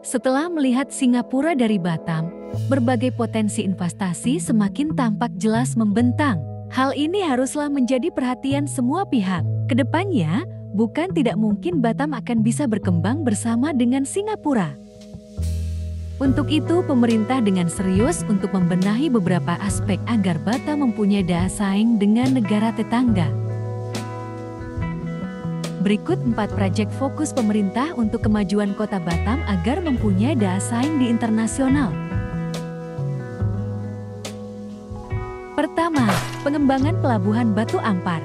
Setelah melihat Singapura dari Batam, berbagai potensi investasi semakin tampak jelas membentang. Hal ini haruslah menjadi perhatian semua pihak. Kedepannya, bukan tidak mungkin Batam akan bisa berkembang bersama dengan Singapura. Untuk itu, pemerintah dengan serius untuk membenahi beberapa aspek agar Batam mempunyai daya saing dengan negara tetangga. Berikut 4 proyek fokus pemerintah untuk kemajuan Kota Batam agar mempunyai daya saing di internasional. Pertama, pengembangan Pelabuhan Batu Ampar.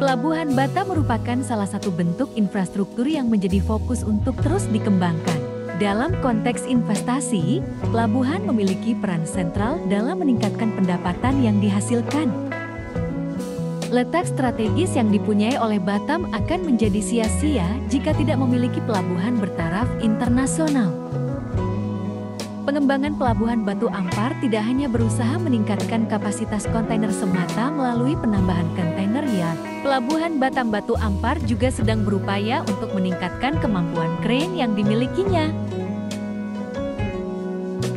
Pelabuhan Batam merupakan salah satu bentuk infrastruktur yang menjadi fokus untuk terus dikembangkan. Dalam konteks investasi, pelabuhan memiliki peran sentral dalam meningkatkan pendapatan yang dihasilkan. Letak strategis yang dipunyai oleh Batam akan menjadi sia-sia jika tidak memiliki pelabuhan bertaraf internasional. Pengembangan Pelabuhan Batu Ampar tidak hanya berusaha meningkatkan kapasitas kontainer semata melalui penambahan kontainer yard. Pelabuhan Batam Batu Ampar juga sedang berupaya untuk meningkatkan kemampuan krain yang dimilikinya.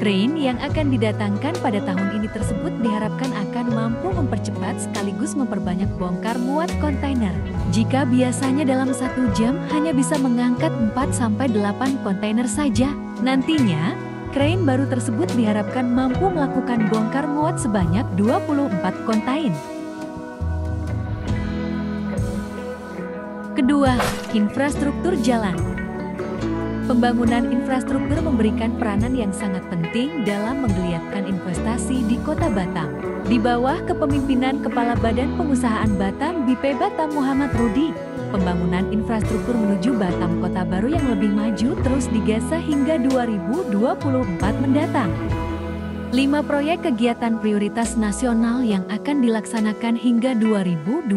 Krain yang akan didatangkan pada tahun ini tersebut diharapkan akan mampu mempercepat sekaligus memperbanyak bongkar muat kontainer. Jika biasanya dalam 1 jam hanya bisa mengangkat 4-8 kontainer saja, nantinya krain baru tersebut diharapkan mampu melakukan bongkar muat sebanyak 24 kontainer. Kedua, infrastruktur jalan. Pembangunan infrastruktur memberikan peranan yang sangat penting dalam menggeliatkan investasi di Kota Batam. Di bawah kepemimpinan Kepala Badan Pengusahaan Batam BP Batam Muhammad Rudi, pembangunan infrastruktur menuju Batam Kota Baru yang lebih maju terus digasak hingga 2024 mendatang. 5 proyek kegiatan prioritas nasional yang akan dilaksanakan hingga 2024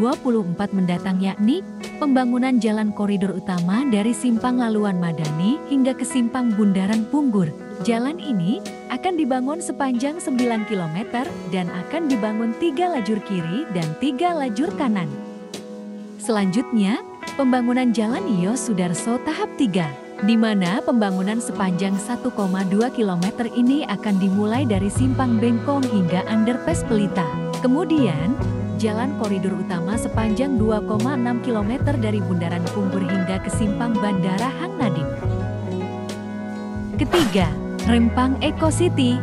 mendatang yakni pembangunan jalan koridor utama dari Simpang Laluan Madani hingga ke Simpang Bundaran Punggur. Jalan ini akan dibangun sepanjang 9 km dan akan dibangun 3 lajur kiri dan 3 lajur kanan. Selanjutnya, pembangunan Jalan Iyo Sudarso tahap 3. Di mana pembangunan sepanjang 1,2 km ini akan dimulai dari Simpang Bengkong hingga Underpass Pelita. Kemudian, jalan koridor utama sepanjang 2,6 km dari Bundaran Punggur hingga ke Simpang Bandara Hang Nadiem. Ketiga, Rempang Eco City.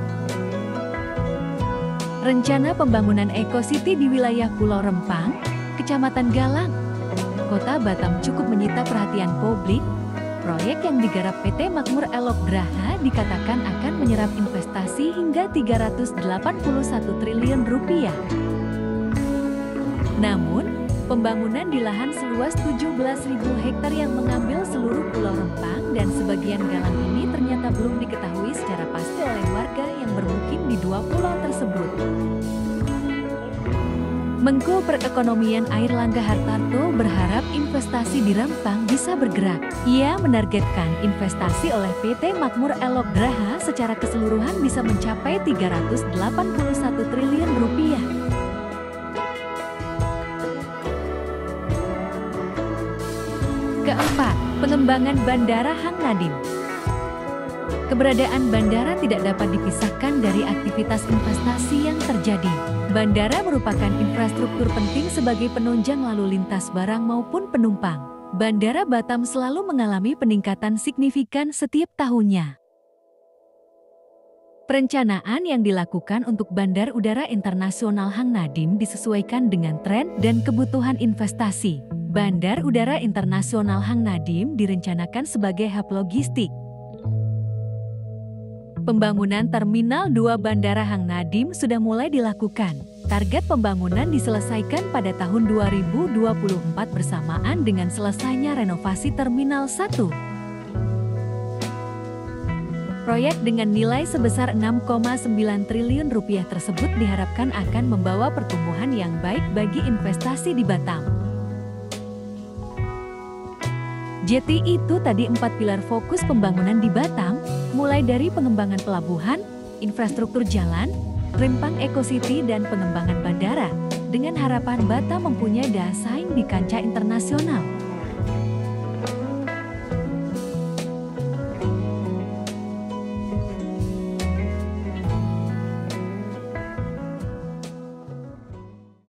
Rencana pembangunan Eco City di wilayah Pulau Rempang, Kecamatan Galang, Kota Batam cukup menyita perhatian publik. Proyek yang digarap PT Makmur Elok Graha dikatakan akan menyerap investasi hingga 381 triliun rupiah. Namun, pembangunan di lahan seluas 17.000 hektar yang mengambil seluruh Pulau Rempang dan sebagian Galang ini ternyata belum diketahui secara pasti oleh warga yang bermukim di 2 pulau tersebut. Menko Perekonomian Airlangga Hartarto berharap investasi di Rempang bisa bergerak. Ia menargetkan investasi oleh PT Makmur Elok Graha secara keseluruhan bisa mencapai 381 triliun rupiah. Keempat, pengembangan Bandara Hang Nadiem. Keberadaan bandara tidak dapat dipisahkan dari aktivitas investasi yang terjadi. Bandara merupakan infrastruktur penting sebagai penunjang lalu lintas barang maupun penumpang. Bandara Batam selalu mengalami peningkatan signifikan setiap tahunnya. Perencanaan yang dilakukan untuk Bandar Udara Internasional Hang Nadiem disesuaikan dengan tren dan kebutuhan investasi. Bandar Udara Internasional Hang Nadiem direncanakan sebagai hub logistik. Pembangunan Terminal 2 Bandara Hang Nadiem sudah mulai dilakukan. Target pembangunan diselesaikan pada tahun 2024 bersamaan dengan selesainya renovasi Terminal 1. Proyek dengan nilai sebesar 6,9 triliun rupiah tersebut diharapkan akan membawa pertumbuhan yang baik bagi investasi di Batam. Jadi itu tadi 4 pilar fokus pembangunan di Batam, mulai dari pengembangan pelabuhan, infrastruktur jalan, Rempang Eco City dan pengembangan bandara, dengan harapan Batam mempunyai daya saing di kancah internasional.